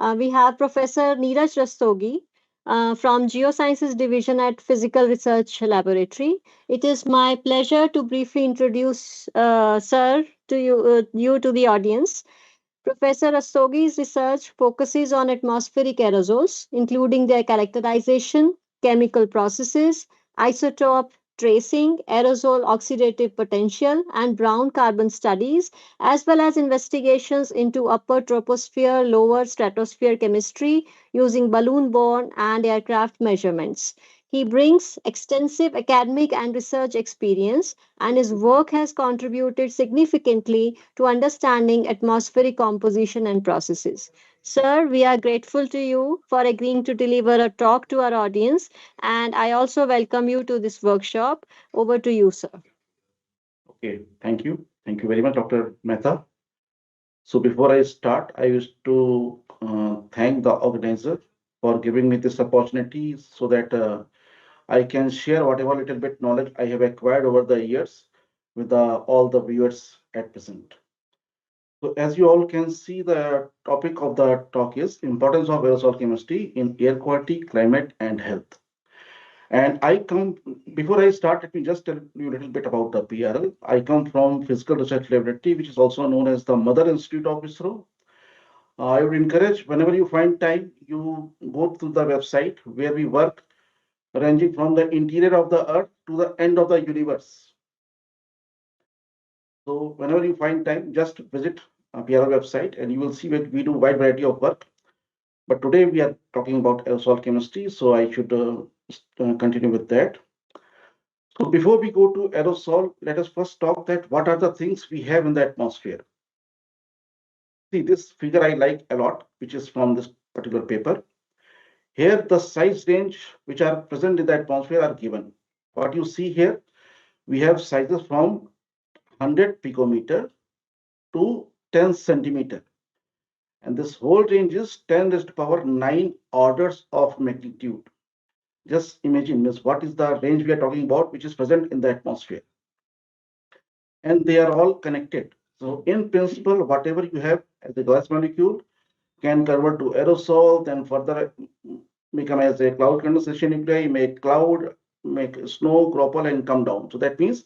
We have Professor Neeraj Rastogi from Geosciences Division at Physical Research Laboratory. It is my pleasure to briefly introduce Sir to you to the audience. Professor Rastogi's research focuses on atmospheric aerosols, including their characterization, chemical processes, isotope tracing, aerosol oxidative potential, and brown carbon studies, as well as investigations into upper troposphere, lower stratosphere chemistry using balloon borne and aircraft measurements. He brings extensive academic and research experience, and his work has contributed significantly to understanding atmospheric composition and processes. Sir, we are grateful to you for agreeing to deliver a talk to our audience, and I also welcome you to this workshop. Over to you, sir. Okay, thank you. Thank you very much, Dr. Mehta. So before I start, I wish to thank the organizer for giving me this opportunity so that I can share whatever little bit knowledge I have acquired over the years with all the viewers at present. So as you all can see, the topic of the talk is importance of aerosol chemistry in air quality, climate, and health. And before I start, let me just tell you a little bit about the PRL. I come from Physical Research Laboratory, which is also known as the Mother Institute of ISRO. I would encourage whenever you find time, you go to the website where we work, ranging from the interior of the Earth to the end of the universe. So whenever you find time, just visit PRL website and you will see that we do wide variety of work. But today we are talking about aerosol chemistry, so I should continue with that. So before we go to aerosol, let us first talk that what are the things we have in the atmosphere. See, this figure I like a lot, which is from this particular paper. Here, the size range which are present in the atmosphere are given. What you see here, we have sizes from 100 picometer to 10 centimeter. And this whole range is 10 raised to power 9 orders of magnitude. Just imagine this, what is the range we are talking about, which is present in the atmosphere. And they are all connected. So in principle, whatever you have as a gas molecule can convert to aerosol, then further become as a cloud condensation nuclei, make cloud, make snow, cropple, and come down. So that means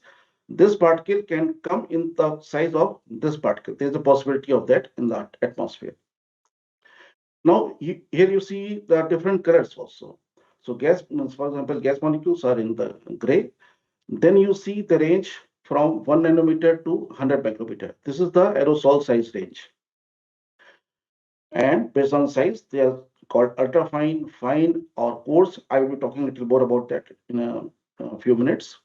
this particle can come in the size of this particle. There's a possibility of that in the atmosphere. Now, here you see the different colors also. So gas, for example, gas molecules are in the gray. Then you see the range from 1 nanometer to 100 micrometer. This is the aerosol size range. And based on size, they are called ultrafine, fine, or coarse. I will be talking a little more about that in a few minutes.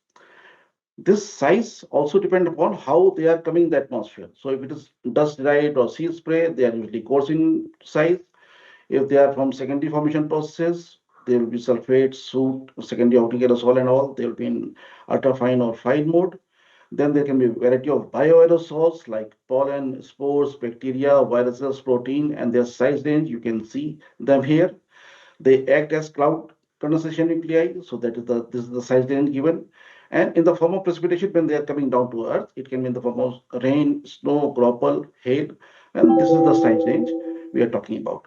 This size also depends upon how they are coming in the atmosphere. So if it is dust derived or sea spray, they are usually coarse in size. If they are from secondary formation processes, they will be sulfate, soot, secondary outing aerosol and all. They will be in ultrafine or fine mode. Then there can be a variety of bioaerosols like pollen, spores, bacteria, viruses, protein, and their size range. You can see them here. They act as cloud condensation nuclei. So this is the size range given. And in the form of precipitation, when they are coming down to Earth, it can be in the form of rain, snow, graupel, hail. And this is the size range we are talking about.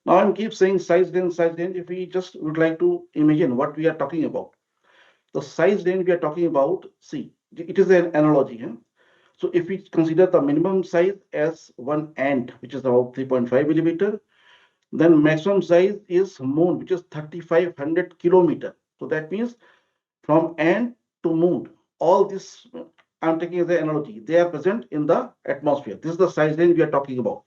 Now I'm keep saying size range, size range. If we just would like to imagine what we are talking about, the size range we are talking about, see, it is an analogy. So if we consider the minimum size as one ant, which is about 3.5 millimeter, then maximum size is moon, which is 3,500 kilometer. So that means from ant to moon, all this I'm taking as an analogy. They are present in the atmosphere. This is the size range we are talking about.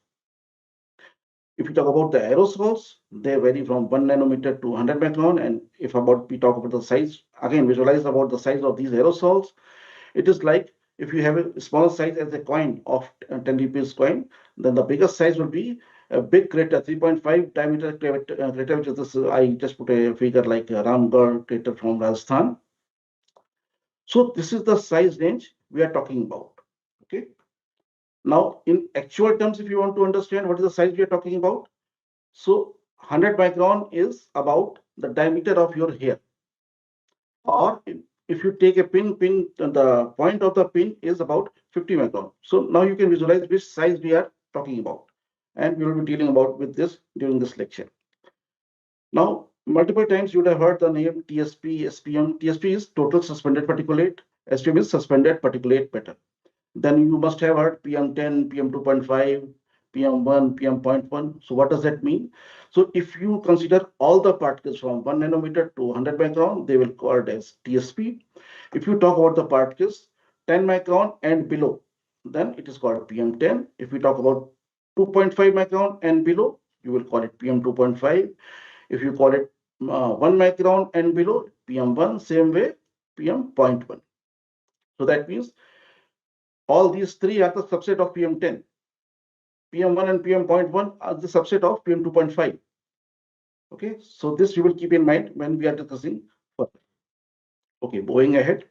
If we talk about the aerosols, they vary from 1 nanometer to 100 micron. And if we talk about the size, again, visualize about the size of these aerosols, it is like if you have a small size as a coin of 10 rupees coin, then the biggest size will be a big crater, 3.5 diameter crater, which is this, I just put a figure like a Ramgarh crater from Rajasthan. So this is the size range we are talking about. Okay. Now, in actual terms, if you want to understand what is the size we are talking about, so 100 micron is about the diameter of your hair. Or if you take a pin, the point of the pin is about 50 micron. So now you can visualize which size we are talking about. and we will be dealing about with this during this lecture. Now, multiple times you would have heard the name TSP, SPM. TSP is total suspended particulate. SPM is suspended particulate matter. Then you must have heard PM10, PM2.5, PM1, PM.1. So what does that mean? So if you consider all the particles from 1 nanometer to 100 micron, they will call it as TSP. If you talk about the particles 10 micron and below, then it is called PM10. If we talk about 2.5 micron and below, you will call it PM2.5. If you call it 1 micron and below, PM1, same way, PM.1. So that means all these three are the subset of PM10. PM1 and PM.1 are the subset of PM2.5. Okay, so this you will keep in mind when we are discussing further. Okay, going ahead.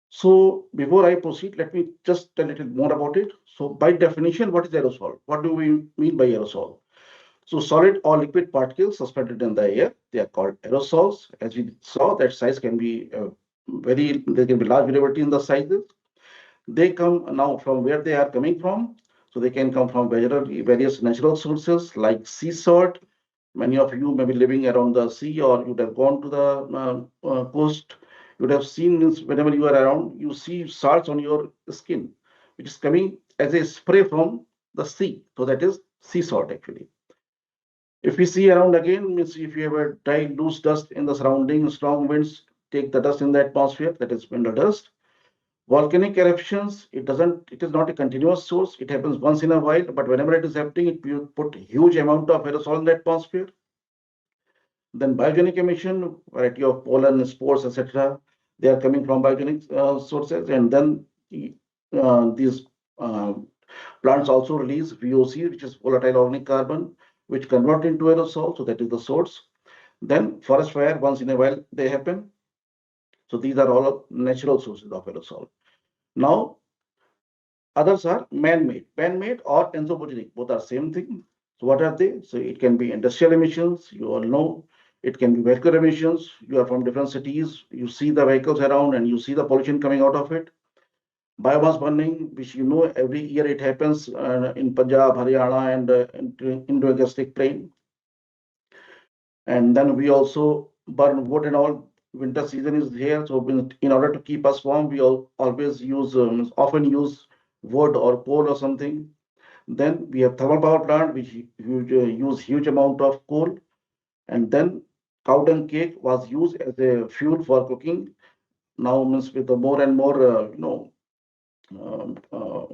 So before I proceed, let me just tell a little more about it. So by definition, what is aerosol? What do we mean by aerosol? So solid or liquid particles suspended in the air, they are called aerosols. As we saw, that size can be there can be large variability in the sizes. They come now from where they are coming from. So they can come from various natural sources like sea salt. Many of you may be living around the sea, or you would have gone to the coast. You would have seen this whenever you are around, you see salts on your skin, which is coming as a spray from the sea. So that is sea salt actually. If we see around again, means if you have a dry loose dust in the surrounding, strong winds take the dust in the atmosphere, that is mineral dust. Volcanic eruptions, it is not a continuous source. It happens once in a while, but whenever it is happening, it will put huge amount of aerosol in the atmosphere. Then biogenic emission, variety of pollen, spores, etc. They are coming from biogenic sources, and then these uh, plants also release VOC, which is volatile organic carbon, which convert into aerosol. So that is the source. Then forest fire, once in a while they happen. So these are all natural sources of aerosol. Now, others are man-made. Man-made or anthropogenic, both are same thing. So what are they? So it can be industrial emissions, you all know. It can be vehicle emissions. You are from different cities, you see the vehicles around and you see the pollution coming out of it. Biomass burning, which you know every year it happens in Punjab, Haryana, and Indo-Gangetic plain. And then we also burn wood and all. Winter season is here, so in order to keep us warm, we always use often use wood or coal or something. Then we have thermal power plant, which use huge amount of coal. And then cow dung cake was used as a fuel for cooking. Now means with the more and more um, uh,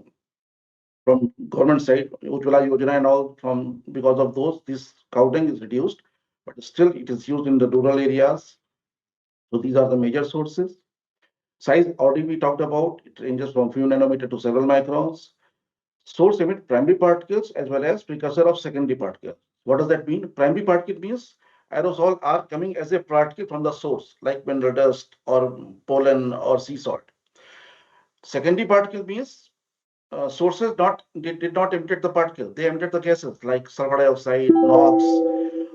from government side, Ujjwala Yojana and all, from because of those, this cow dung is reduced, but still it is used in the rural areas. So these are the major sources. Size already we talked about, it ranges from few nanometer to several microns. Source emit primary particles as well as precursor of secondary particles. What does that mean? Primary particle means aerosol are coming as a particle from the source, like mineral dust or pollen or sea salt. Secondary particle means sources did not emit the particle. They emitted the gases like sulfur dioxide, NOx,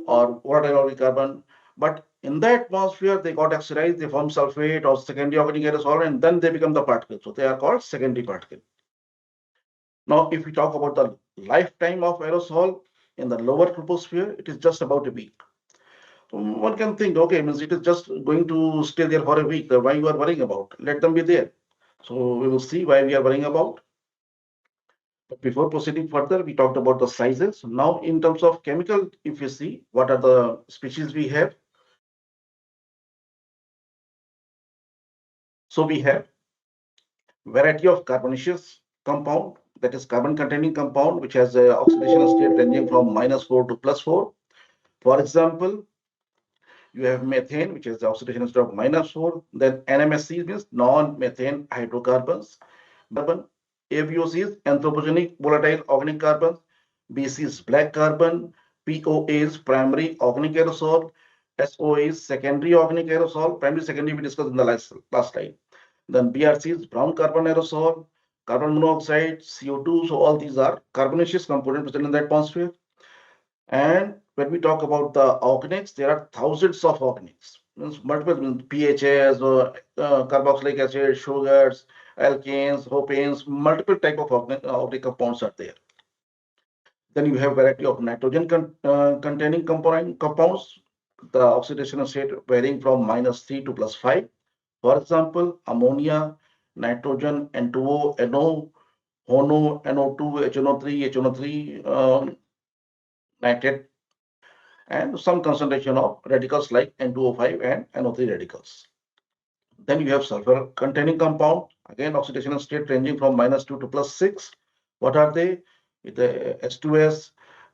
or volatile organic carbon. But in the atmosphere, they got oxidized, they form sulfate or secondary organic aerosol, and then they become the particle. So they are called secondary particle. Now, if we talk about the lifetime of aerosol in the lower troposphere, it is just about a week. One can think, okay, means it is just going to stay there for a week. Why you are worrying about? Let them be there. So we will see why we are worrying about. But before proceeding further, we talked about the sizes. Now, in terms of chemical, if you see, what are the species we have? So we have variety of carbonaceous compound, that is carbon containing compound, which has a oxidation state ranging from -4 to +4. For example, you have methane, which is the oxidation state of -4. Then NMSC means non-methane hydrocarbons. AVOC is anthropogenic volatile organic carbons. BC is black carbon. POA is primary organic aerosol. SOA is secondary organic aerosol. Primary, secondary we discussed in the last slide. Then BRC is brown carbon aerosol, carbon monoxide, CO2. So all these are carbonaceous components present in the atmosphere. And when we talk about the organics, there are thousands of organics. Means multiple means PHAs, carboxylic acid, sugars, alkanes, propanes, multiple type of organic compounds are there. Then you have variety of nitrogen containing compounds, the oxidation state varying from -3 to +5. For example, ammonia, nitrogen, N2O, NO, HONO, NO2, HNO3, HNO3, nitrate, and some concentration of radicals like N2O5 and NO3 radicals. Then you have sulfur containing compound, again oxidation state ranging from -2 to +6. What are they? The S2S,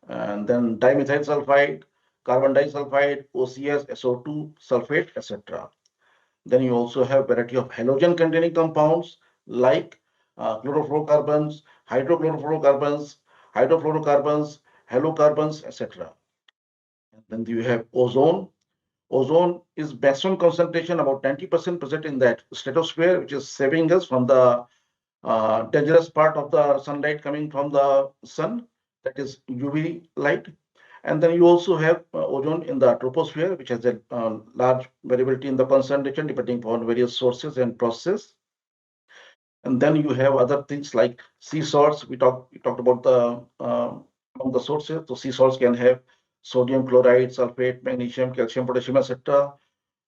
and then dimethyl sulfide, carbon disulfide, OCS, SO2, sulfate, etc. Then you also have variety of halogen containing compounds like chlorofluorocarbons, hydrofluorocarbons, halocarbons, etc. And then you have ozone. Ozone is maximum concentration about 90% present in that stratosphere, which is saving us from the dangerous part of the sunlight coming from the sun, that is UV light. And then you also have ozone in the troposphere, which has a large variability in the concentration depending upon various sources and process. And then you have other things like sea salts. We talked about the among the sources. So sea salts can have sodium chloride, sulfate, magnesium, calcium, potassium, etc.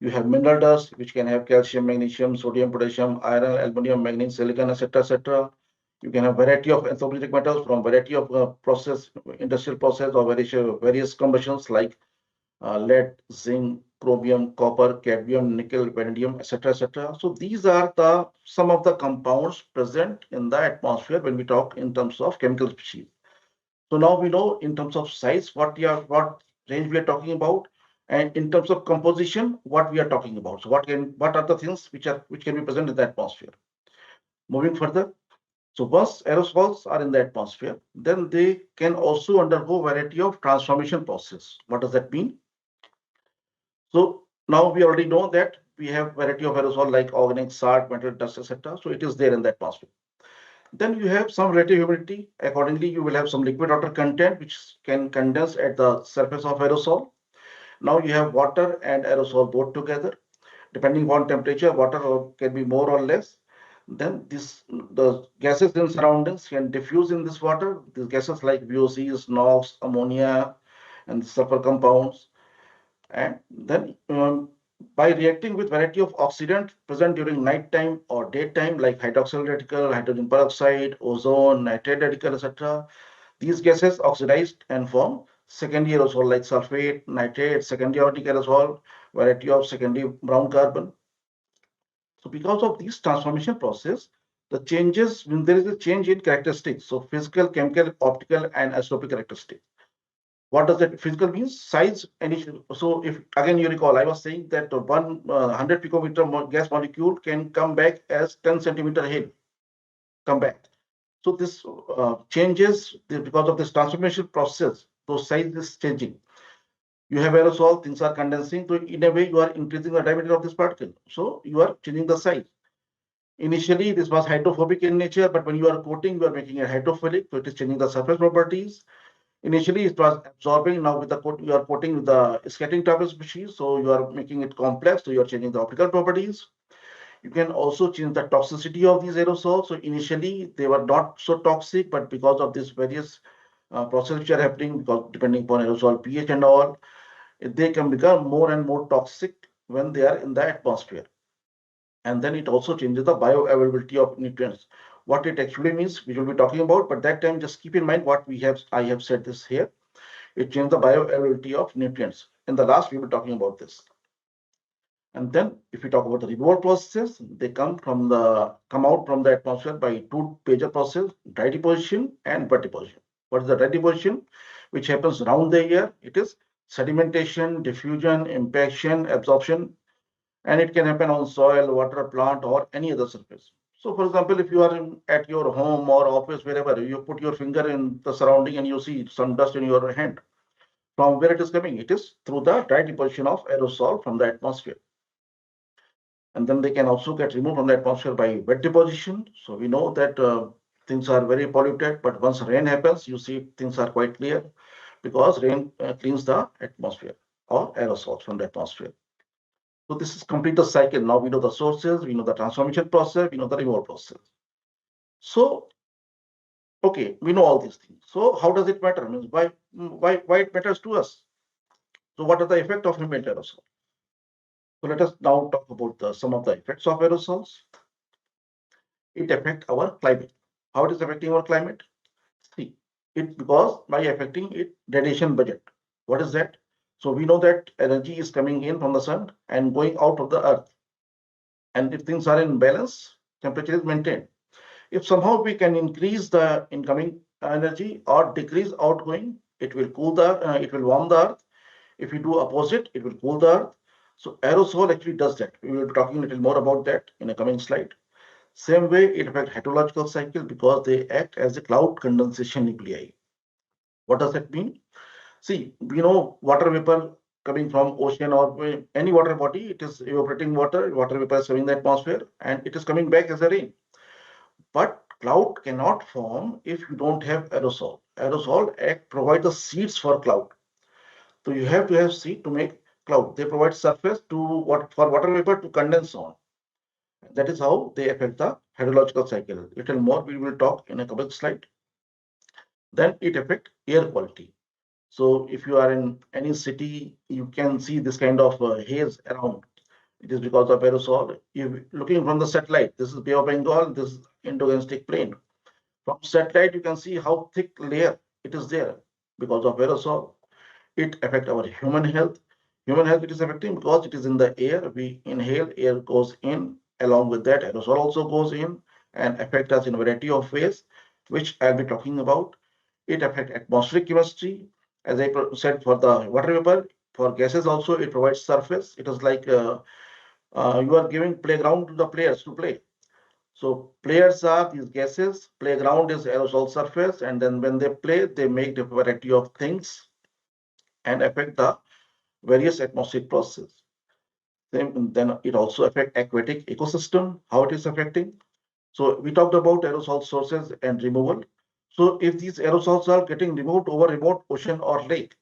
You have mineral dust, which can have calcium, magnesium, sodium, potassium, iron, aluminum, manganese, silicon, etc., etc. You can have variety of anthropogenic metals from variety of industrial process or various combustions like lead, zinc, chromium, copper, cadmium, nickel, vanadium, etc., etc. So these are the some of the compounds present in the atmosphere when we talk in terms of chemical species. So now we know in terms of size what range we are talking about, and in terms of composition what we are talking about. So what are the things which can be present in the atmosphere? Moving further, so once aerosols are in the atmosphere, then they can also undergo variety of transformation process. What does that mean? So now we already know that we have variety of aerosol like organic, salt, metal, dust, etc. So it is there in the atmosphere. Then you have some relative humidity. Accordingly, you will have some liquid water content which can condense at the surface of aerosol. Now you have water and aerosol both together. Depending on temperature, water can be more or less. Then the gases in surroundings can diffuse in this water. These gases like VOCs, NOx, ammonia, and sulfur compounds. And then by reacting with variety of oxidants present during nighttime or daytime, like hydroxyl radical, hydrogen peroxide, ozone, nitrate radical, etc., these gases oxidize and form secondary aerosol like sulfate, nitrate, secondary organic aerosol, variety of secondary brown carbon. So because of these transformation process, the changes, when there is a change in characteristics, so physical, chemical, optical, and isotopic characteristics. What does that physical means? Size and so if again you recall, I was saying that 100 picometer gas molecule can come back as 10 centimeter heavy, come back. So this changes because of this transformation process. Those size is changing. You have aerosol, things are condensing. So in a way, you are increasing the diameter of this particle. So you are changing the size. Initially, this was hydrophobic in nature, but when you are coating, you are making it hydrophilic. So it is changing the surface properties. Initially, it was absorbing. Now with the coat, you are coating with the scattering type species. So you are making it complex. So you are changing the optical properties. You can also change the toxicity of these aerosols. So initially, they were not so toxic, but because of these various processes which are happening, because depending upon aerosol pH and all, they can become more and more toxic when they are in the atmosphere. And then it also changes the bioavailability of nutrients. What it actually means, we will be talking about, but that time just keep in mind what I have said this here. It changes the bioavailability of nutrients. In the last, we were talking about this. And then if we talk about the removal processes, they come out from the atmosphere by two major processes, dry deposition and wet deposition. What is the dry deposition? Which happens around the year. It is sedimentation, diffusion, impaction, absorption, and it can happen on soil, water, plant, or any other surface. So, for example, if you are at your home or office, wherever, you put your finger in the surrounding and you see some dust in your hand. From where it is coming? It is through the dry deposition of aerosol from the atmosphere. And then they can also get removed from the atmosphere by wet deposition. So we know that things are very polluted, but once rain happens, you see things are quite clear because rain cleans the atmosphere or aerosols from the atmosphere. So this is complete the cycle. Now we know the sources, we know the transformation process, we know the removal process. So Okay, we know all these things. So how does it matter? Means why it matters to us? So what are the effect of ambient aerosol? So let us now talk about some of the effects of aerosols. It affects our climate. How it is affecting our climate? See, it because by affecting it radiation budget. What is that? So we know that energy is coming in from the sun and going out of the earth. And if things are in balance, temperature is maintained. If somehow we can increase the incoming energy or decrease outgoing, it will warm the earth. If we do opposite, it will cool the earth. So aerosol actually does that. We will be talking a little more about that in a coming slide. Same way, it affects hydrological cycle because they act as a cloud condensation nuclei. What does that mean? See, we know water vapor coming from ocean or any water body, it is evaporating water, water vapor is filling the atmosphere, and it is coming back as a rain. But cloud cannot form if you don't have aerosol. Aerosol act provide the seeds for cloud. So you have to have seed to make cloud. They provide surface to what for water vapor to condense on. That is how they affect the hydrological cycle. Little more we will talk in a couple slide. Then it affect air quality. So if you are in any city, you can see this kind of haze around. It is because of aerosol. You looking from the satellite. This is Bay of Bengal. This is Indo-Gangetic Plain. From satellite, you can see how thick layer it is there because of aerosol. It affect our human health. Human health it is affecting because it is in the air. We inhale, air goes in. Along with that, aerosol also goes in and affect us in a variety of ways, which I'll be talking about. It affects atmospheric chemistry. As I said, for the water vapor, for gases also, it provides surface. It is like you are giving playground to the players to play. So players are these gases, playground is aerosol surface, and then when they play, they make a variety of things and affect the various atmospheric processes. Then it also affects aquatic ecosystem, how it is affecting. So we talked about aerosol sources and removal. So if these aerosols are getting removed over remote ocean or lake,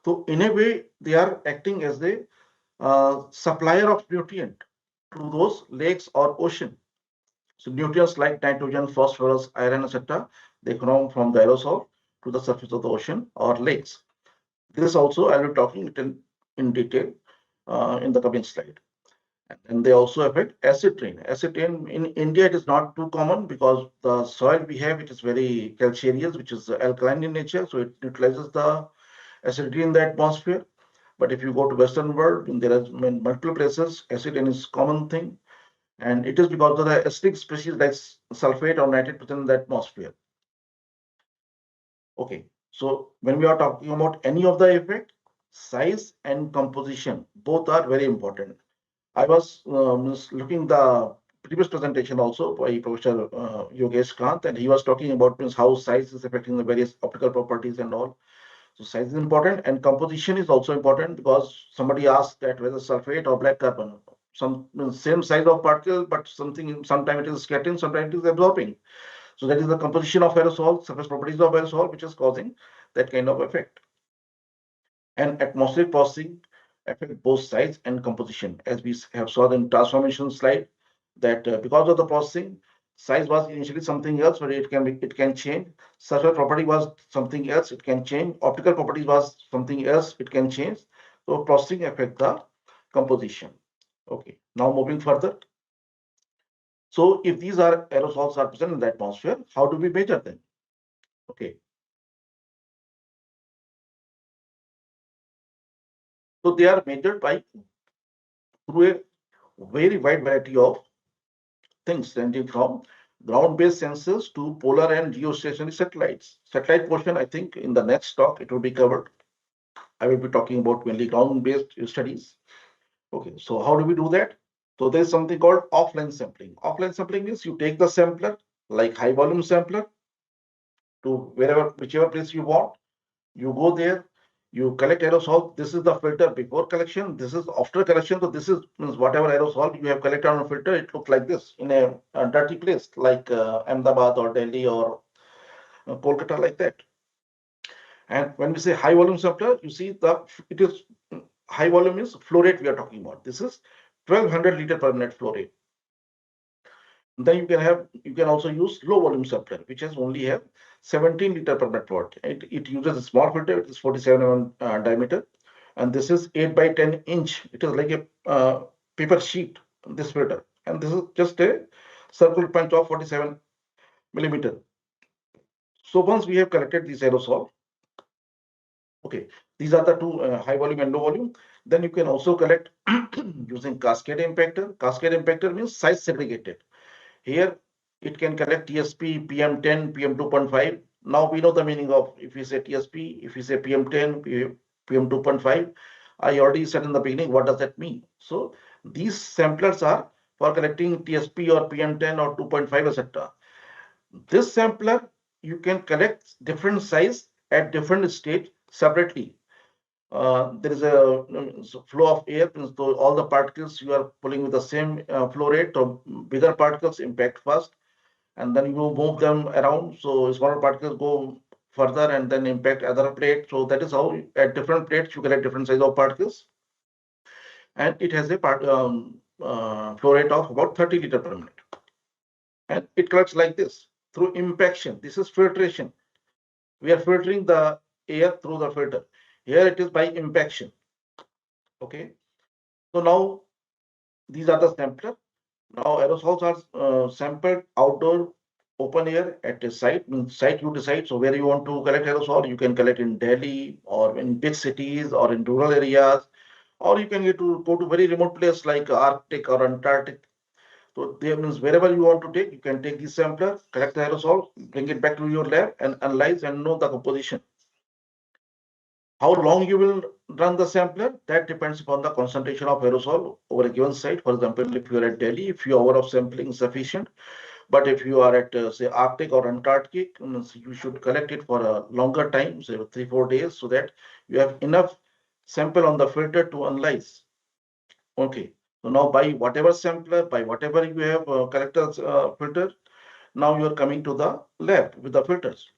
so in a way they are acting as a supplier of nutrient to those lakes or ocean. So nutrients like nitrogen, phosphorus, iron, etc., they come from the aerosol to the surface of the ocean or lakes. This also I will be talking in detail in the coming slide. And they also affect acid rain. Acid rain in India, it is not too common because the soil we have, it is very calcareous, which is alkaline in nature. So it neutralizes the acidity in the atmosphere. But if you go to Western world, there are multiple places, acid rain is common thing. And it is because of the acidic species like sulfate or nitrate present in the atmosphere. Okay, so when we are talking about any of the effect, size and composition, both are very important. I was looking the previous presentation also by Professor Yogesh Kant, and he was talking about how size is affecting the various optical properties and all. So size is important, and composition is also important because somebody asked that whether sulfate or black carbon, some same size of particle, but sometimes it is scattering, sometimes it is absorbing. So that is the composition of aerosol, surface properties of aerosol, which is causing that kind of effect. And atmospheric processing affect both size and composition, as we have saw in transformation slide that because of the processing, size was initially something else, but it can change. Surface property was something else, it can change. Optical properties was something else, it can change. So processing affect the composition. Okay, now moving further. So if these are aerosols are present in the atmosphere, how do we measure them? Okay, so they are measured by through a very wide variety of things ranging from ground-based sensors to polar and geostationary satellites. Satellite portion, I think in the next talk, it will be covered. I will be talking about mainly ground-based studies. Okay, so how do we do that? So there's something called offline sampling. Offline sampling means you take the sampler, like high volume sampler, to whichever place you want. You go there, you collect aerosol. This is the filter before collection. This is after collection. So this is means whatever aerosol you have collected on a filter, it looks like this in a dirty place like Ahmedabad or Delhi or Kolkata like that. And when we say high volume sampler, you see it is high volume is flow rate we are talking about. This is 1200 liter per minute flow rate. Then you can also use low volume sampler, which has only have 17 liter per minute watt. It uses a small filter. It is 47 diameter, and this is 8 by 10 inch. It is like a paper sheet. This filter, and this is just a circle punch of 47 millimeter. So once we have collected this aerosol, okay, these are the two high volume and low volume. Then you can also collect using cascade impactor. Cascade impactor means size segregated. Here it can collect TSP, PM10, PM2.5. Now we know the meaning of if we say TSP, if we say PM10, PM2.5. I already said in the beginning what does that mean. So these samplers are for collecting TSP or PM10 or 2.5, etc. This sampler you can collect different size at different stage separately. There is a flow of air, so all the particles you are pulling with the same flow rate, so bigger particles impact first, and then you move them around, so smaller particles go further and then impact other plate. So that is how at different plates you collect different size of particles, and it has a flow rate of about 30 liter per minute. And it collects like this through impaction. This is filtration. We are filtering the air through the filter. Here it is by impaction. Okay. So now these are the sampler. Now aerosols are sampled outdoor open air at a site. Means site you decide. So where you want to collect aerosol, you can collect in Delhi or in big cities or in rural areas, or you can go to very remote place like Arctic or Antarctic. So there means wherever you want to take, you can take this sampler, collect the aerosol, bring it back to your lab and analyze and know the composition. How long you will run the sampler, that depends upon the concentration of aerosol over a given site. For example, if you are at Delhi, a few hours of sampling is sufficient. But if you are at, say, Arctic or Antarctic, you should collect it for a longer time, say 3-4 days, so that you have enough sample on the filter to analyze. Okay. So now by whatever sampler, by whatever you have collected filter, now you are coming to the lab with the filters.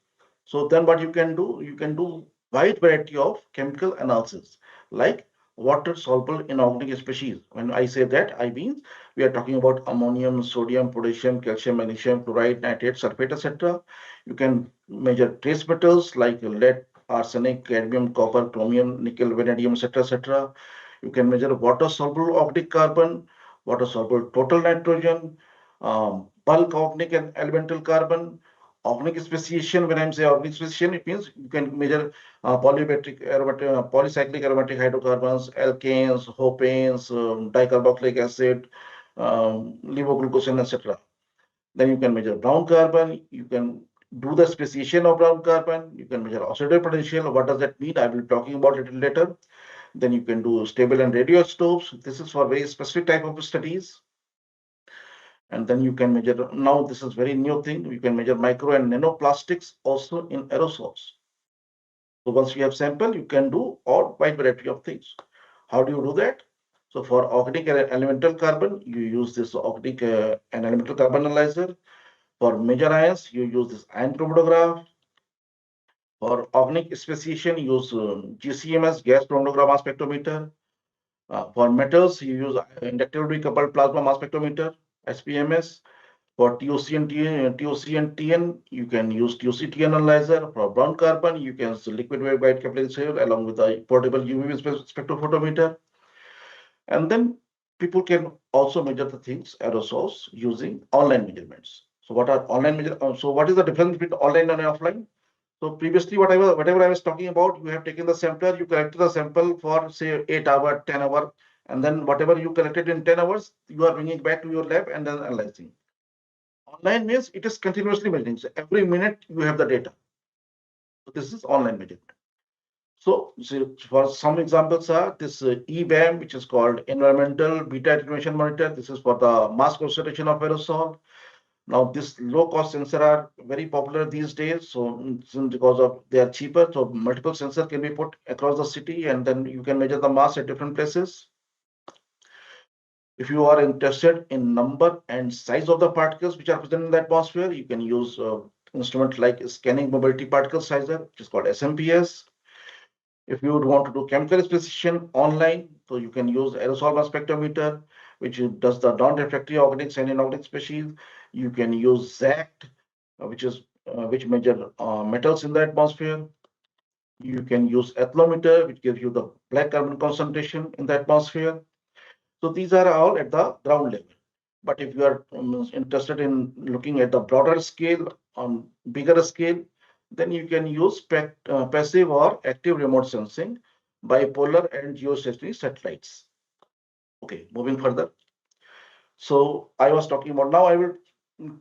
So then what you can do wide variety of chemical analysis, like water soluble inorganic species. When I say that, I mean we are talking about ammonium, sodium, potassium, calcium, magnesium, chloride, nitrate, sulfate, etc. You can measure trace metals like lead, arsenic, cadmium, copper, chromium, nickel, vanadium, etc., etc. You can measure water soluble organic carbon, water soluble total nitrogen, bulk organic and elemental carbon, organic speciation. When I'm saying organic speciation, it means you can measure polycyclic aromatic hydrocarbons, alkanes, hopanes, dicarboxylic acid, levoglucosan, etc. Then you can measure brown carbon. You can do the speciation of brown carbon. You can measure oxidative potential. What does that mean? I will be talking about it later. Then you can do stable and radioisotopes. This is for very specific type of studies. And then you can measure, now this is very new thing, you can measure micro and nanoplastics also in aerosols. So once you have sample, you can do all wide variety of things. How do you do that? So for organic and elemental carbon, you use this organic and elemental carbon analyzer. For major ions, you use this ion chromatograph. For organic speciation, you use GCMS, gas chromatograph mass spectrometer. For metals, you use inductively coupled plasma mass spectrometer, SPMS. For TOC and TN, you can use TOC-TN analyzer. For brown carbon, you can use liquid wave guide capillary cell along with a portable UV spectrophotometer. And then people can also measure the things, aerosols, using online measurements. So what are online measurements? So what is the difference between online and offline? So previously, whatever I was talking about, you have taken the sampler, you collected the sample for say 8 hours, 10 hours, and then whatever you collected in 10 hours, you are bringing back to your lab and then analyzing. Online means it is continuously measuring. So every minute you have the data. So this is online measurement. So for some examples are this EBAM, which is called Environmental Beta Attenuation Monitor. This is for the mass concentration of aerosol. Now, this low-cost sensor are very popular these days. So because of they are cheaper, so multiple sensors can be put across the city, and then you can measure the mass at different places. If you are interested in number and size of the particles which are present in the atmosphere, you can use instruments like scanning mobility particle sizer, which is called SMPS. If you would want to do chemical speciation online, so you can use aerosol mass spectrometer, which does the non-refractory organics and inorganic species. You can use ZACT, which is which measure metals in the atmosphere. You can use athlometer, which gives you the black carbon concentration in the atmosphere. So these are all at the ground level. But if you are interested in looking at the broader scale, on bigger scale, then you can use passive or active remote sensing, bipolar and geostationary satellites. Okay, moving further. So I was talking about, now I will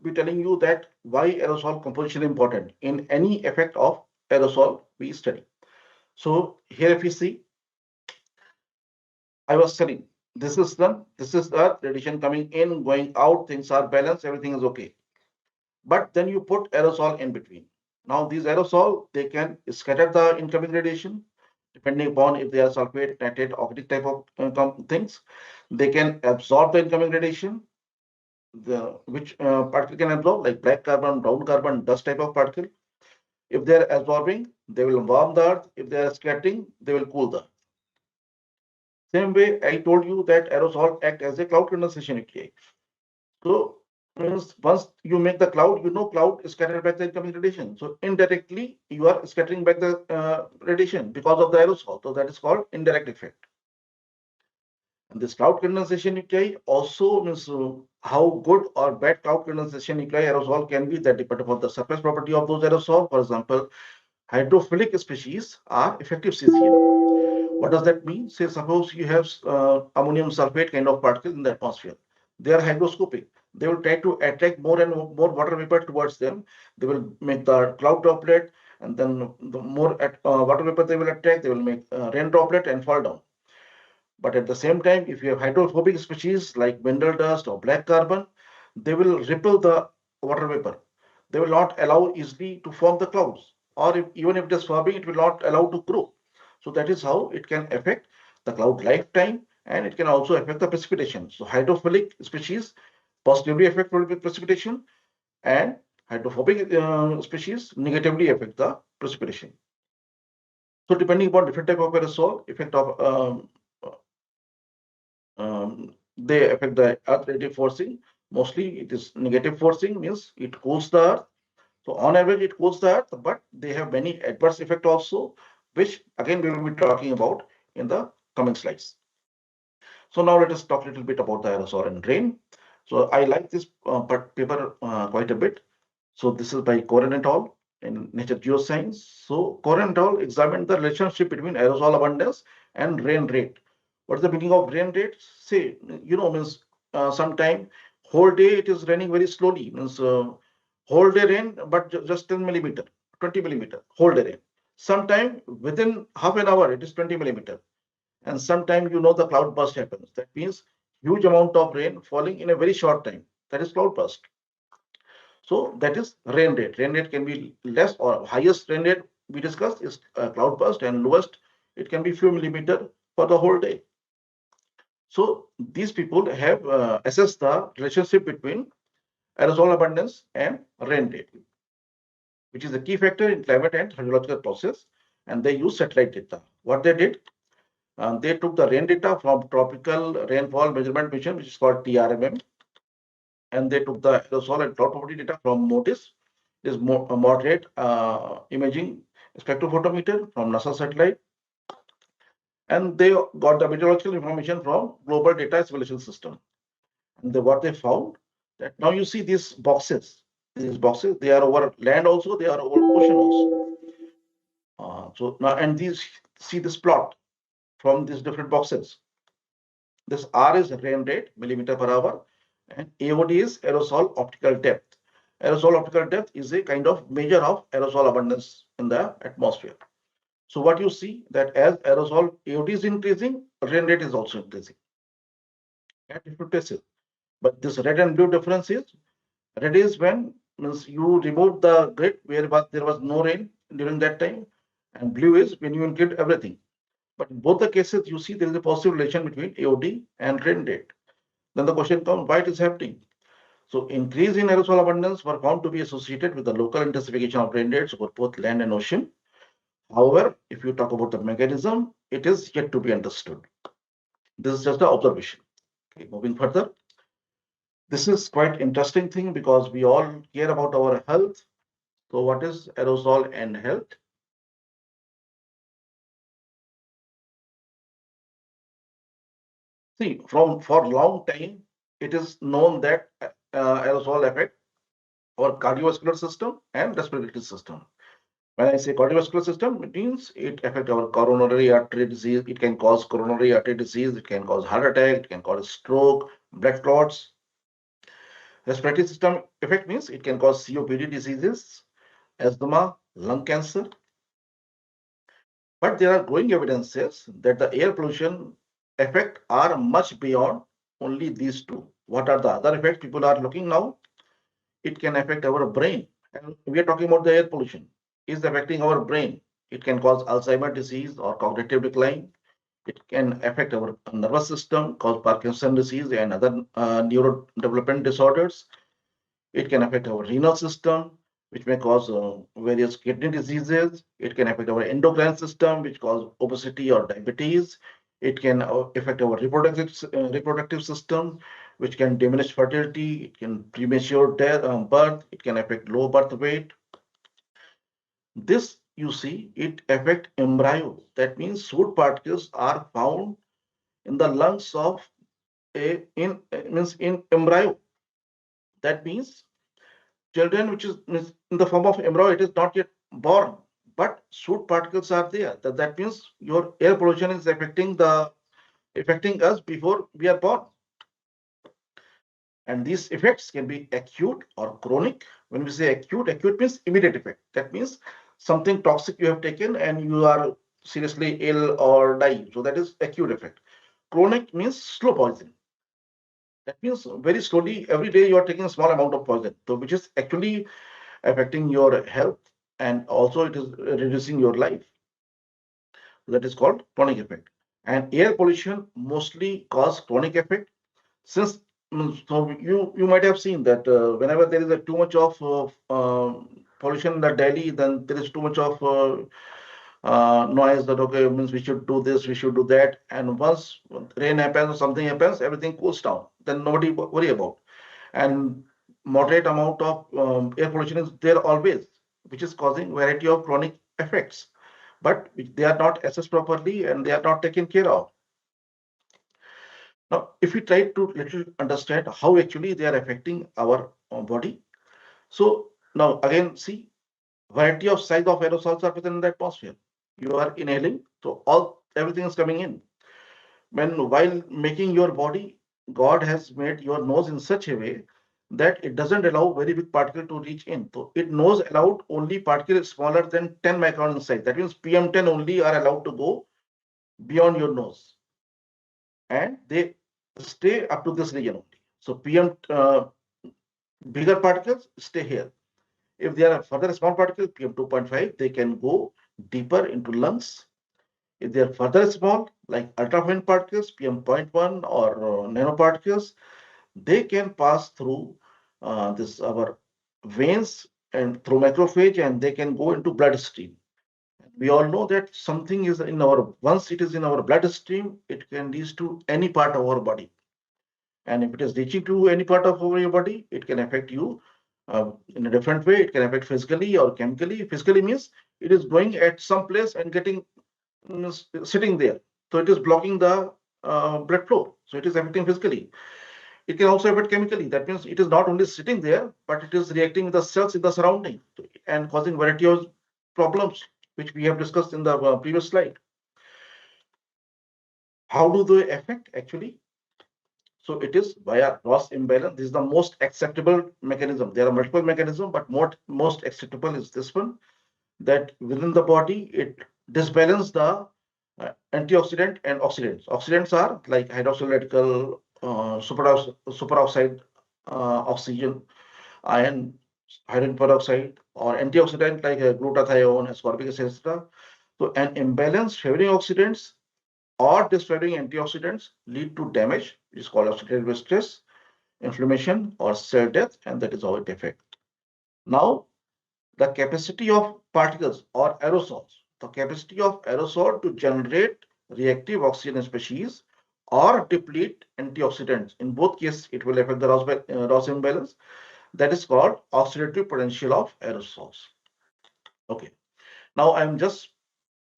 be telling you that why aerosol composition is important in any effect of aerosol we study. So here if you see, I was telling this is the radiation coming in, going out, things are balanced, everything is okay. But then you put aerosol in between. Now these aerosol, they can scatter the incoming radiation, depending upon if they are sulfate, nitrate, organic type of things. They can absorb the incoming radiation, which particle can absorb, like black carbon, brown carbon, dust type of particle. If they are absorbing, they will warm the earth. If they are scattering, they will cool the earth. Same way, I told you that aerosol act as a cloud condensation nuclei. So means once you make the cloud, cloud is scattered back the incoming radiation. So indirectly, you are scattering back the radiation because of the aerosol. So that is called indirect effect. And this cloud condensation nuclei also means how good or bad cloud condensation nuclei aerosol can be, that depend upon the surface property of those aerosol. For example, hydrophilic species are effective CCN. What does that mean? Say, suppose you have ammonium sulfate kind of particle in the atmosphere. They are hygroscopic. They will try to attract more and more water vapor towards them. They will make the cloud droplet, and then the more water vapor they will attract, they will make rain droplet and fall down. But at the same time, if you have hydrophobic species like mineral dust or black carbon, they will repel the water vapor. They will not allow easily to form the clouds, or even if it is forming, it will not allow to grow. So that is how it can affect the cloud lifetime, and it can also affect the precipitation. So hydrophilic species positively affect precipitation, and hydrophobic species negatively affect the precipitation. So depending upon different type of aerosol, effect of they affect the earth relative forcing. Mostly it is negative forcing, means it cools the earth. So on average it cools the earth, but they have many adverse effect also, which again we will be talking about in the coming slides. So now let us talk a little bit about the aerosol and rain. So I like this paper quite a bit. So this is by Coren et al. In Nature Geoscience. So Coren et al. Examined the relationship between aerosol abundance and rain rate. What's the meaning of rain rate? Say, means sometime whole day it is raining very slowly. Means whole day rain, but just 10 millimeter, 20 millimeter, whole day rain. Sometime within half an hour it is 20 millimeter. And sometime the cloud burst happens. That means huge amount of rain falling in a very short time. That is cloud burst. So that is rain rate. Rain rate can be less, or highest rain rate we discussed is cloud burst, and lowest it can be few millimeter for the whole day. So these people have assessed the relationship between aerosol abundance and rain rate, which is a key factor in climate and hydrological process. And they use satellite data. What they did, they took the rain data from Tropical Rainfall Measurement Mission, which is called TRMM, and they took the aerosol and cloud property data from MODIS, is moderate imaging spectrophotometer from NASA satellite, and they got the meteorological information from Global Data Simulation System. And what they found, that now you see these boxes, they are over land also, they are over ocean also. So now, and these, see this plot from these different boxes. This R is rain rate, millimeter per hour, and AOD is aerosol optical depth. Aerosol optical depth is a kind of measure of aerosol abundance in the atmosphere. So what you see, that as aerosol AOD is increasing, rain rate is also increasing at different places. But this red and blue difference is, red is when, means you remove the grid where there was no rain during that time, and blue is when you include everything. But in both the cases, you see there is a positive relation between AOD and rain rate. Then the question comes, why it is happening? So increase in aerosol abundance were found to be associated with the local intensification of rain rates over both land and ocean. However, if you talk about the mechanism, it is yet to be understood. This is just an observation. Okay, moving further. This is quite interesting thing because we all care about our health. So what is aerosol and health? See, from for long time, it is known that aerosol affect our cardiovascular system and respiratory system. When I say cardiovascular system, it means it affects our coronary artery disease. It can cause coronary artery disease. It can cause heart attack. It can cause stroke, blood clots. Respiratory system effect means it can cause COPD diseases, asthma, lung cancer. But there are growing evidences that the air pollution effect are much beyond only these two. What are the other effects people are looking now? It can affect our brain. And we are talking about the air pollution. Is affecting our brain. It can cause Alzheimer disease or cognitive decline. It can affect our nervous system, cause Parkinson disease and other neurodevelopment disorders. It can affect our renal system, which may cause various kidney diseases. It can affect our endocrine system, which cause obesity or diabetes. It can affect our reproductive system, which can diminish fertility. It can premature death, birth. It can affect low birth weight. This, you see, it affect embryo. That means soot particles are found in the lungs of in embryo. That means children which is in the form of embryo, it is not yet born, but soot particles are there. That means your air pollution is affecting us before we are born. And these effects can be acute or chronic. When we say acute, acute means immediate effect. That means something toxic you have taken and you are seriously ill or die. So that is acute effect. Chronic means slow poison. That means very slowly, every day you are taking a small amount of poison, so which is actually affecting your health and also it is reducing your life. That is called chronic effect. And air pollution mostly cause chronic effect since so you might have seen that whenever there is too much of pollution in the Delhi, then there is too much of noise that okay means we should do this, we should do that, and once rain happens or something happens, everything cools down. Then nobody worry about. And moderate amount of air pollution is there always, which is causing variety of chronic effects, but they are not assessed properly and they are not taken care of. Now, if we try to little understand how actually they are affecting our body, so now again see variety of size of aerosols are within the atmosphere. You are inhaling, so all everything is coming in. When while making your body, God has made your nose in such a way that it doesn't allow very big particle to reach in. So it knows allowed only particles smaller than 10 micron in size. That means PM10 only are allowed to go beyond your nose, and they stay up to this region only. So PM bigger particles stay here. If they are further small particles, PM2.5, they can go deeper into lungs. If they are further small, like ultrafine particles, PM0.1 or nanoparticles, they can pass through this our veins and through macrophage, and they can go into bloodstream. We all know that something is in our once it is in our bloodstream, it can reach to any part of our body. And if it is reaching to any part of your body, it can affect you in a different way. It can affect physically or chemically. Physically means it is going at some place and getting sitting there. So it is blocking the blood flow. So it is affecting physically. It can also affect chemically. That means it is not only sitting there, but it is reacting with the cells in the surrounding and causing variety of problems, which we have discussed in the previous slide. How do they affect actually? So it is via Ross imbalance. This is the most acceptable mechanism. There are multiple mechanisms, but most acceptable is this one, that within the body, it disbalances the antioxidant and oxidants. Oxidants are like hydroxyl radical, superoxide, oxygen, iron, hydrogen peroxide, or antioxidant like glutathione, ascorbic acid, etc. So an imbalance favoring oxidants or disfavoring antioxidants lead to damage, which is called oxidative stress, inflammation, or cell death, and that is how it affects. Now, the capacity of particles or aerosols, the capacity of aerosol to generate reactive oxygen species or deplete antioxidants. In both cases, it will affect the Ross imbalance. That is called oxidative potential of aerosols. Okay. Now I'm just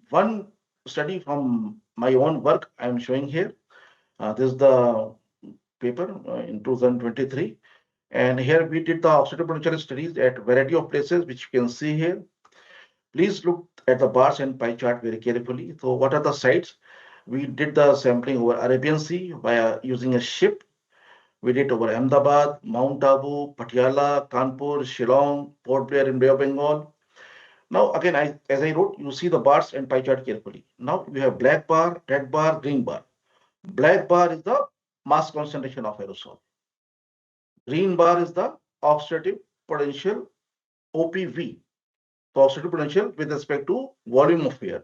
one study from my own work I'm showing here. This is the paper in 2023. And here we did the oxidative potential studies at variety of places, which you can see here. Please look at the bars and pie chart very carefully. So what are the sites? We did the sampling over Arabian Sea via using a ship. We did over Ahmedabad, Mount Abu, Patiala, Kanpur, Shillong, Port Blair in Bay of Bengal. Now again, as I wrote, you see the bars and pie chart carefully. Now we have black bar, red bar, green bar. Black bar is the mass concentration of aerosol. Green bar is the oxidative potential OPV, so oxidative potential with respect to volume of air.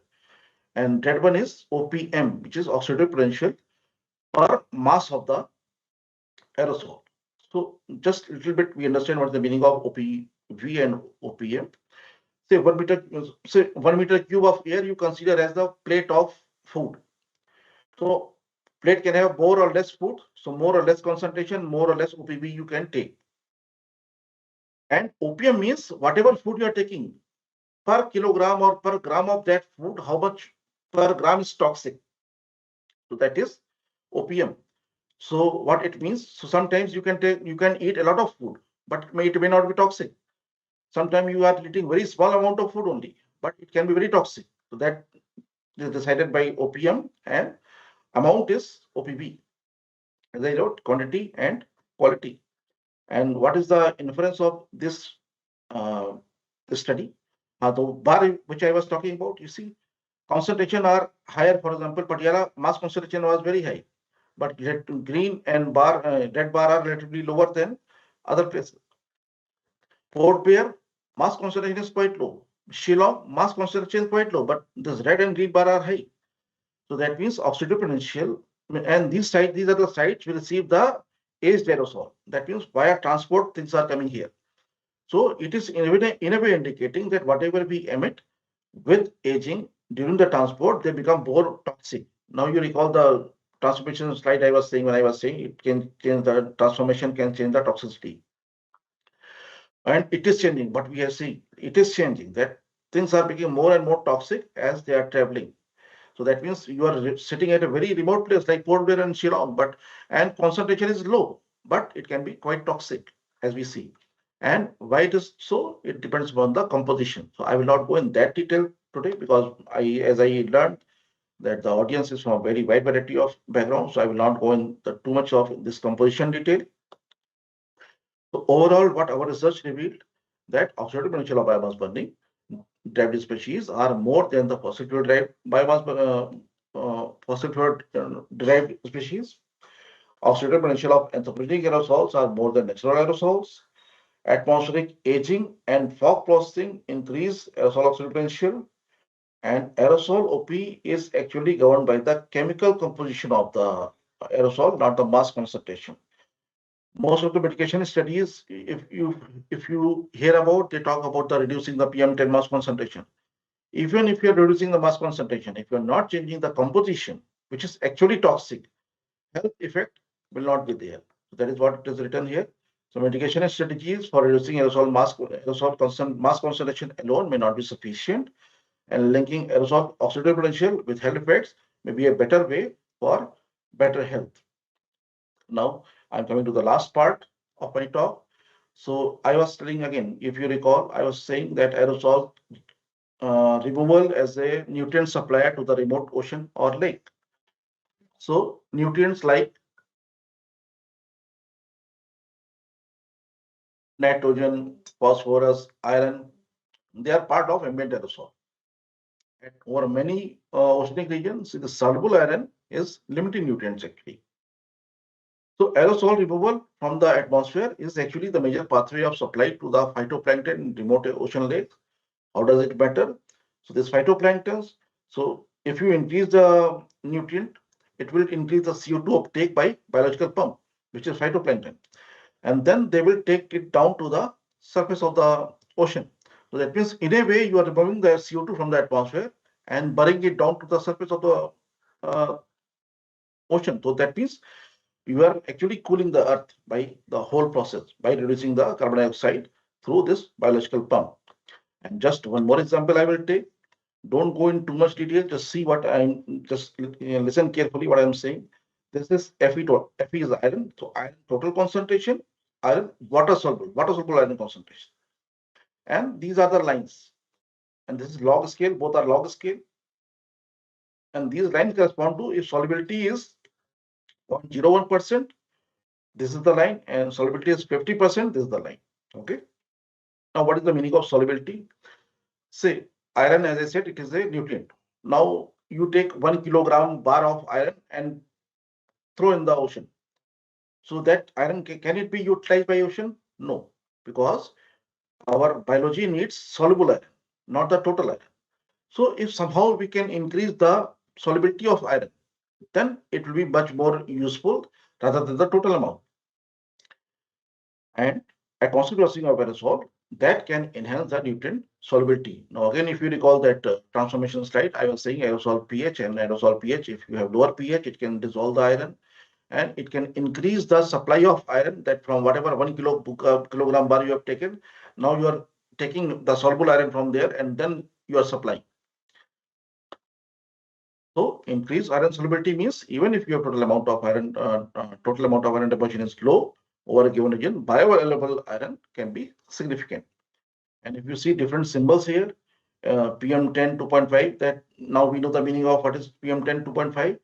And red one is OPM, which is oxidative potential per mass of the aerosol. So just a little bit, we understand what is the meaning of OPV and OPM. Say 1 meter, say 1 meter cube of air you consider as the plate of food. So plate can have more or less food, so more or less concentration, more or less OPV you can take. And OPM means whatever food you are taking, per kilogram or per gram of that food, how much per gram is toxic. So that is OPM. So what it means, so sometimes you can eat a lot of food, but it may not be toxic. Sometimes you are eating very small amount of food only, but it can be very toxic. So that is decided by OPM, and amount is OPV. As I wrote, quantity and quality. And what is the inference of uh, this study? The bar which I was talking about, you see, concentration are higher. For example, Patiala mass concentration was very high, but green and red bar are relatively lower than other places. Port Blair mass concentration is quite low. Shillong mass concentration is quite low, but this red and green bar are high. So that means oxidative potential, and these are the sites will receive the aged aerosol. That means via transport things are coming here. So it is in a way indicating that whatever we emit with aging during the transport, they become more toxic. Now you recall the transformation slide I was saying when I was saying it can change the transformation can change the toxicity. And it is changing, but we have seen it is changing that things are becoming more and more toxic as they are traveling. So that means you are sitting at a very remote place like Port Blair and Shillong, but and concentration is low, but it can be quite toxic as we see. And why it is so, it depends upon the composition. So I will not go in that detail today because as I learned that the audience is from a very wide variety of backgrounds, so I will not go in too much of this composition detail. So overall, what our research revealed that oxidative potential of biomass burning derived species are more than the fossil fuel derived biomass fossil fuel derived species. Oxidative potential of anthropogenic aerosols are more than natural aerosols. Atmospheric aging and fog processing increase aerosol oxidative potential. And aerosol OP is actually governed by the chemical composition of the aerosol, not the mass concentration. Most of the mitigation studies, if you hear about, they talk about the reducing the PM10 mass concentration. Even if you're reducing the mass concentration, if you're not changing the composition, which is actually toxic, health effect will not be there. That is what it is written here. So mitigation strategies for reducing mass concentration alone may not be sufficient, and linking aerosol oxidative potential with health effects may be a better way for better health. Now I'm coming to the last part of my talk. So I was telling again, if you recall, I was saying that aerosol removal as a nutrient supplier to the remote ocean or lake. So nutrients like nitrogen, phosphorus, iron, they are part of ambient aerosol. And over many oceanic regions, the soluble iron is limiting nutrients actually. So aerosol removal from the atmosphere is actually the major pathway of supply to the phytoplankton in remote ocean lakes. How does it matter? So this phytoplanktons, so if you increase the nutrient, it will increase the CO2 uptake by biological pump, which is phytoplankton. And then they will take it down to the surface of the ocean. So that means in a way you are removing the CO2 from the atmosphere and burying it down to the surface of the ocean. So that means you are actually cooling the earth by the whole process by reducing the carbon dioxide through this biological pump. And just one more example I will take. Don't go in too much detail. Just see what I'm just listen carefully what I'm saying. This is Fe. Fe is iron. So iron total concentration, iron water soluble iron concentration. And these are the lines. And this is log scale. Both are log scale. And these lines correspond to if solubility is 0.01%. This is the line, and solubility is 50%. This is the line. Okay. Now, what is the meaning of solubility? Say, iron, as I said, it is a nutrient. Now, you take 1 kilogram bar of iron and throw in the ocean. So that iron, can it be utilized by ocean? No, because our biology needs soluble iron, not the total iron. So if somehow we can increase the solubility of iron, then it will be much more useful rather than the total amount. And a constant processing of aerosol that can enhance the nutrient solubility. Now, again, if you recall that transformation slide, I was saying aerosol pH and aerosol pH. If you have lower pH, it can dissolve the iron and it can increase the supply of iron that from whatever 1 kilogram bar you have taken, now you are taking the soluble iron from there and then you are supplying. So increased iron solubility means even if your total amount of iron deposition is low over a given region, bioavailable iron can be significant. And if you see different symbols here, PM10 2.5, that now we know the meaning of what is PM10 2.5.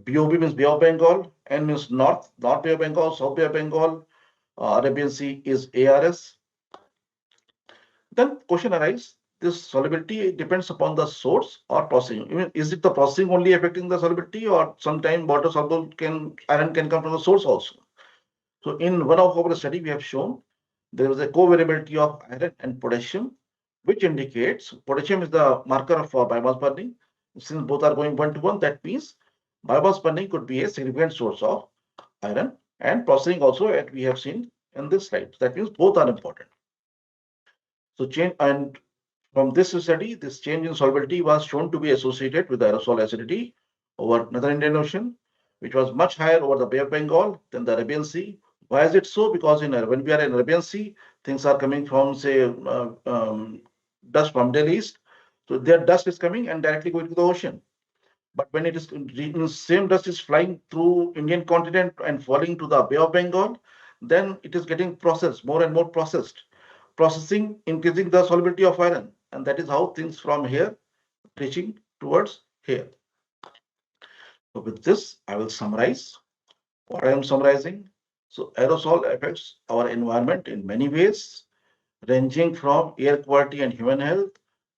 BOB means Bay of Bengal, N means North Bay of Bengal, South Bay of Bengal, Arabian Sea is ARS. Then question arises, this solubility depends upon the source or processing. I mean, is it the processing only affecting the solubility or sometime water soluble iron can come from the source also? So in one of our study, we have shown there is a covariability of iron and potassium, which indicates potassium is the marker of biomass burning. Since both are going 1 to 1, that means biomass burning could be a significant source of iron and processing also, as we have seen in this slide. That means both are important. So change and from this study, this change in solubility was shown to be associated with aerosol acidity over Northern Indian Ocean, which was much higher over the Bay of Bengal than the Arabian Sea. Why is it so? Because when we are in Arabian Sea, things are coming from, say, dust from Middle East. So their dust is coming and directly going to the ocean. But when it is same dust is flying through Indian continent and falling to the Bay of Bengal, then it is getting processed, more and more processed. Processing increasing the solubility of iron, and that is how things from here reaching towards here. So with this, I will summarize what I am summarizing. So aerosol affects our environment in many ways, ranging from air quality and human health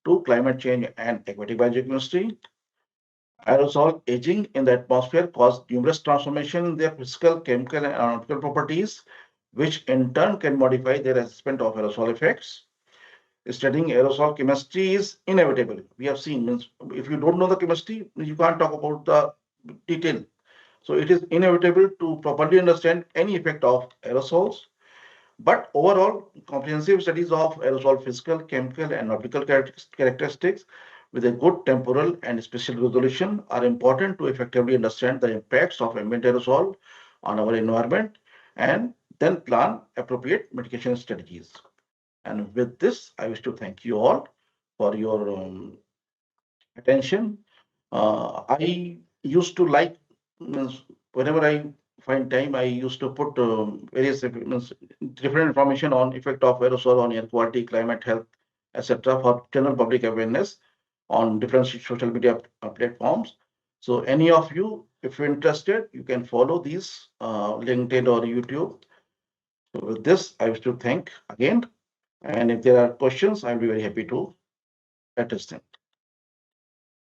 to climate change and aquatic biogeochemistry. Aerosol aging in the atmosphere cause numerous transformations in their physical, chemical, and aeronautical properties, which in turn can modify their assessment of aerosol effects. Studying aerosol chemistry is inevitable. We have seen, means if you don't know the chemistry, you can't talk about the detail. So it is inevitable to properly understand any effect of aerosols. But overall, comprehensive studies of aerosol physical, chemical, and optical characteristics with a good temporal and spatial resolution are important to effectively understand the impacts of ambient aerosol on our environment and then plan appropriate mitigation strategies. And with this, I wish to thank you all for your attention. I used to like, whenever I find time, I used to put various different information on effect of aerosol on air quality, climate health, etc. for general public awareness on different social media platforms. So any of you, if you're interested, you can follow these LinkedIn or YouTube. So with this, I wish to thank again. And if there are questions, I'll be very happy to address them.